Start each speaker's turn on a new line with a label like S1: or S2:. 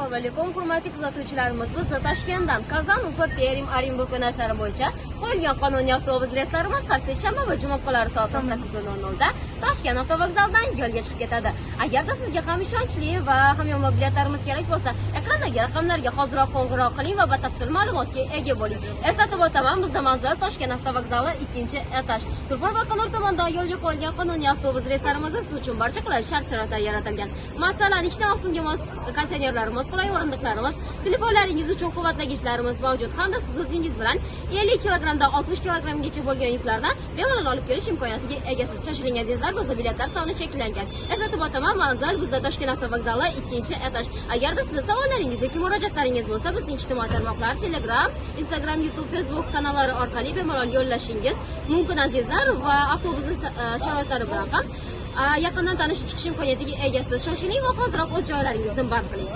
S1: Assalomu alaykum, hurmatli kuzatuvchilarimiz. Biz Toshkentdan Kazan, Ufa, Perim, Orenburg yo'nalishlari bo'yicha qo'yilgan qonuniy avtobus reyslarimiz har seshanba va juma kunlari soat 18:00 da Toshkent avtovokzalidan yo'lga chiqib ketadi. Agarda sizga ham ishonchli va hamyonbop biletlarimiz kerak bo'lsa, ekrandagi raqamlarga hoziroq qo'ng'iroq qiling va batafsil ma'lumotga ega bo'ling. Eslatib o'taman, bizda manzil Toshkent avtovokzali 2-etaj. Turpor va Konur tomonidan yo'lga qo'yilgan qonuniy avtobus reyslarimiz siz uchun barcha qulay shart-sharoitlar yaratilgan. Masalan, ikkita mavsumga mos konditsionerlarimiz, qulay o'rindiqlarimiz, telefonlaringiz uchun quvvatlagichlarimiz mavjud hamda siz o'zingiz bilan 50 kg dan 60 kg-gacha bo'lgan yuklardan bemalol olib kelish imkoniyatiga egasiz. Shoshiling azizlar, bizda biletlar soni cheklangan. Eslatib o'taman, manzil bizda Toshkent avtovokzali 2-etaj. Agarda sizning savollaringiz yoki murojaatlaringiz bo'lsa, bizning ijtimoiy tarmoqlar Telegram, Instagram, YouTube, Facebook kanallari orqali bemalol yo'llashingiz mumkin azizlar va avtobusning sharoitlari bilan ham yaqindan tanishib chiqish imkoniyatiga egasiz. Shoshiling va hoziroq o'z joylaringizni band qiling.